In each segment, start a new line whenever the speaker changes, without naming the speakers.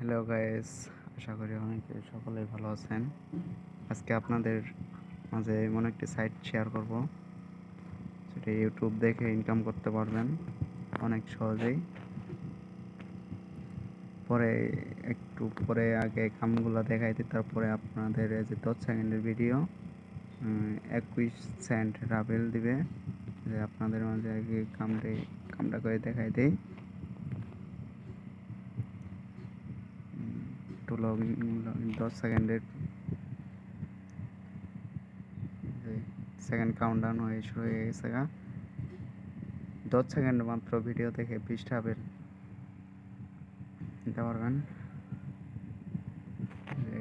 Hello guys, আশা করি অনেকে সকলেই ভালো আছেন। আজকে আপনাদের মাঝে এমন একটি সাইট শেয়ার করব, সেটা ইউটিউব দেখে ইনকাম করতে পারবেন অনেক সহজেই। পরে একটু পরে আগে কামগুলো দেখাইতে, তারপরে আপনাদের এই যে 10 সেকেন্ডের ভিডিও 21 সেন্ট রাবেল দিবে। যে আপনাদের মাঝে আগে কামটা করে দেখাই দেই। একটু 10 সেকেন্ডের সেকেন্ড কাউন্টডাউন হয়ে শুরু হয়ে গেছে। 10 সেকেন্ড মাত্র ভিডিও দেখে 20 রাবেল নিতে পারবেন।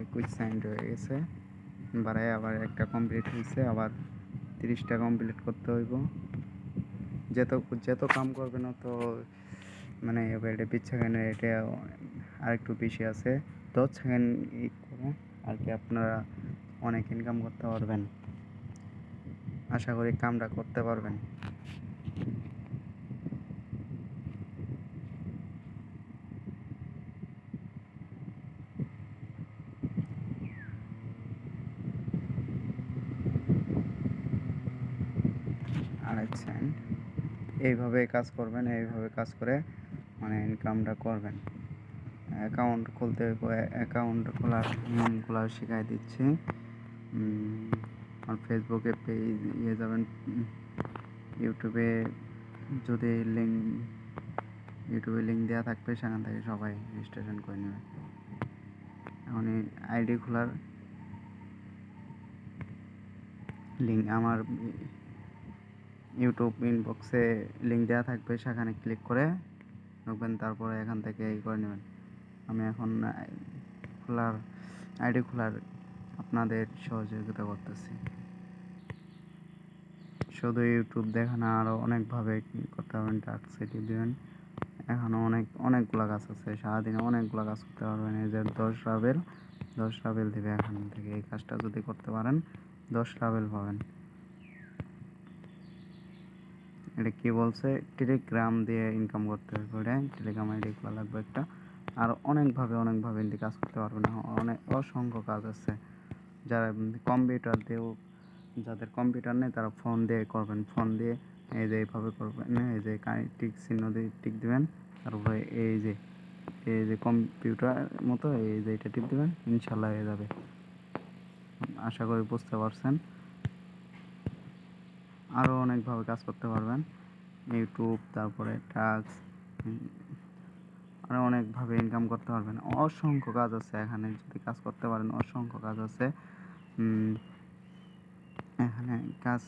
21 সেকেন্ড হয়ে গেছে, বাড়ায় আবার একটা কমপ্লিট হয়েছে, আবার 30টা কমপ্লিট করতে হইব। যত যত কাম করবেন তো মানে এটা 20 সেকেন্ডের, এটা আর একটু বেশি আছে। 10 সেকেন্ড করে আর কি আপনারা অনেক ইনকাম করতে পারবেন। আশা করি কামটা করতে পারবেন। আড়াই সেকেন্ড এইভাবে কাজ করবেন, এইভাবে কাজ করে মানে ইনকামটা করবেন। অ্যাকাউন্ট খুলতে অ্যাকাউন্ট খোলা শিখাই দিচ্ছি। আর ফেসবুকে পেজ যাবেন, ইউটিউবে যদি ইউটিউবে লিঙ্ক দেওয়া থাকবে, সেখান থেকে সবাই রেজিস্ট্রেশন করে নেবে। এখন আইডি খোলার লিঙ্ক আমার ইউটিউব ইনবক্সে লিঙ্ক দেওয়া থাকবে, সেখানে ক্লিক করে ঢুকবেন, তারপরে এখান থেকে করে নেবেন। আমি এখন আইডি খোলার আপনাদের সহযোগিতা করতেছি। শুধু ইউটিউব দেখা না, আরও অনেকভাবে করতে পারবেন। টাস্ক সেটি দেবেন, এখনও অনেকগুলো কাজ আছে, সারাদিনে অনেকগুলো কাজ করতে পারবেন। এই যে 10 রাবেল দেবে এখান থেকে। এই কাজটা যদি করতে পারেন 10 রাবেল পাবেন। এটা কি বলছে, টেলিগ্রাম দিয়ে ইনকাম করতে হবে। টেলিগ্রাম আইডি খোলা লাগবে একটা। আর অনেকভাবে এমনি কাজ করতে পারবেন। অসংখ্য কাজ আছে। যারা কম্পিউটার দিয়েও, যাদের কম্পিউটার নেই তারা ফোন দিয়ে করবেন। ফোন দিয়ে এই যে এইভাবে করবেন, এই যে টিক চিহ্ন দিয়ে টিক দিবেন, তারপরে এই যে কম্পিউটার মতো এই যে এটা টিপ দিবেন, ইনশাল্লাহ হয়ে যাবে। আশা করি বুঝতে পারছেন। আরও অনেকভাবে কাজ করতে পারবেন ইউটিউব, তারপরে টাস্ক, আরও অনেকভাবে ইনকাম করতে পারবেন। অসংখ্য কাজ আছে এখানে, যদি কাজ করতে পারেন অসংখ্য কাজ আছে এখানে। কাজ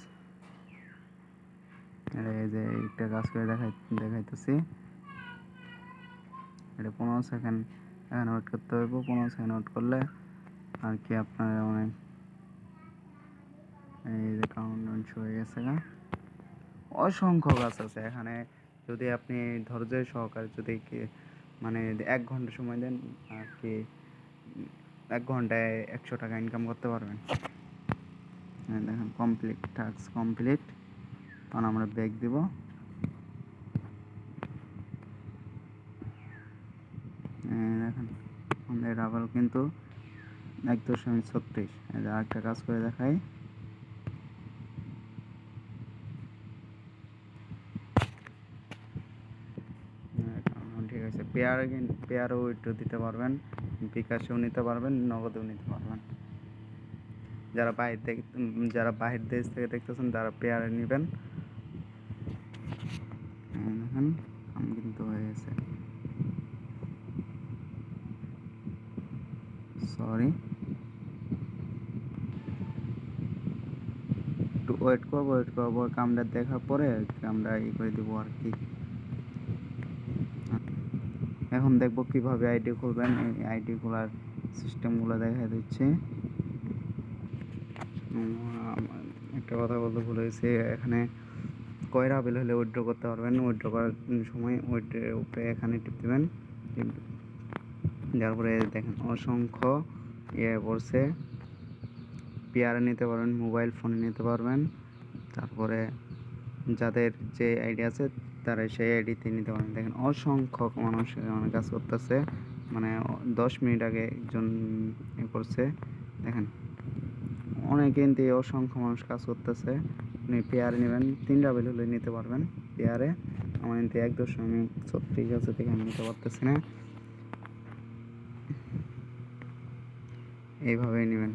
এই যে একটা কাজ করে দেখাইতেছি। এটা 15 সেকেন্ড এখানে ওয়েট করতে হইব। 15 সেকেন্ড ওয়েট করলে আর কি আপনার অনেক এই যে কাউন্টডাউন শুরু হয়ে গেছে। অসংখ্য কাজ আছে এখানে। যদি আপনি ধৈর্য সহকারে যদি মানে 1 ঘন্টা সময় দেন আর কি, 1 ঘন্টায় 100 টাকা ইনকাম করতে পারবেন। দেখেন কমপ্লিট, টাস্ক কমপ্লিট। তখন আমরা ব্যাক দিব। দেখেন আমাদের রাবার কিন্তু 1.36। আরেকটা কাজ করে দেখাই। ঠিক আছে, পেয়ারও উইথড্র দিতে পারবেন, বিকাশেও নিতে পারবেন, নগদেও নিতে পারবেন। যারা বাহির দেশ থেকে দেখতেছেন তারা পেয়ারে নেবেন। দেখেন আমি কিন্তু হয়ে গেছে, সরি, একটু ওয়েট করবো। কামটা দেখার পরে আমরা করে দিব আর কি। এখন দেখবো কিভাবে আইডি খুলবেন। এই আইডি খোলার সিস্টেমগুলো দেখা দিচ্ছে। একটা কথা বলতে ভুলে গেছি, এখানে কয় রাবেল হলে উইথড্র করতে পারবেন। উইথড্র করার সময় উইথড্রের উপরে এখানে টিপ দেবেন। যার পরে দেখেন অসংখ্য পড়ছে। পেয়ারে নিতে পারবেন, মোবাইল ফোনে নিতে পারবেন। তারপরে যাদের যে আইডি আছে তারা সেই আইডিতে নিতে পারেন। দেখেন অসংখ্য মানুষ কাজ করতেছে। মানে 10 মিনিট আগে একজন করছে দেখেন। অনেক কিন্তু অসংখ্য মানুষ কাজ করতেছে। আপনি পেয়ারে নেবেন 3 ডাবল হলে নিতে পারবেন পেয়ারে। আমার কিন্তু 1.36 আছে থেকে আমি নিতে পারতেছি না। এইভাবেই নেবেন।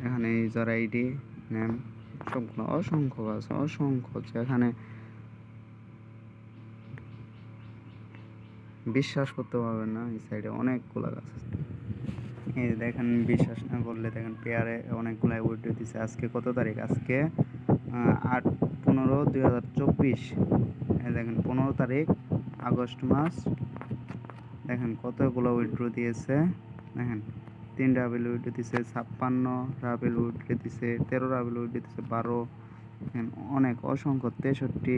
এখানে ইউজার আইডি নেম সবগুলো অসংখ্য আছে, অসংখ্য হচ্ছে। এখানে বিশ্বাস করতে পারবেন না, এই সাইডে অনেকগুলো গাছ আছে। এই দেখেন, বিশ্বাস না করলে দেখেন পেয়ারে অনেকগুলো উইড্রো দিছে। আজকে কত তারিখ? আজকে 8/15/2024। দেখেন 15 তারিখ আগস্ট মাস। দেখেন কতগুলো উইড্রো দিয়েছে। দেখেন 3 রাবেল উইড্রো দিছে, 56 রাবেল উইড্রো দিছে, 13 রাবেল উইড্রো দিছে, 12। অনেক অসংখ্য 63।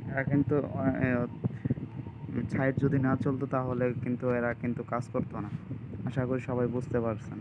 এরা কিন্তু সাইট যদি না চলতো তাহলে কিন্তু এরা কিন্তু কাজ করতো না। আশা করি সবাই বুঝতে পারছেন।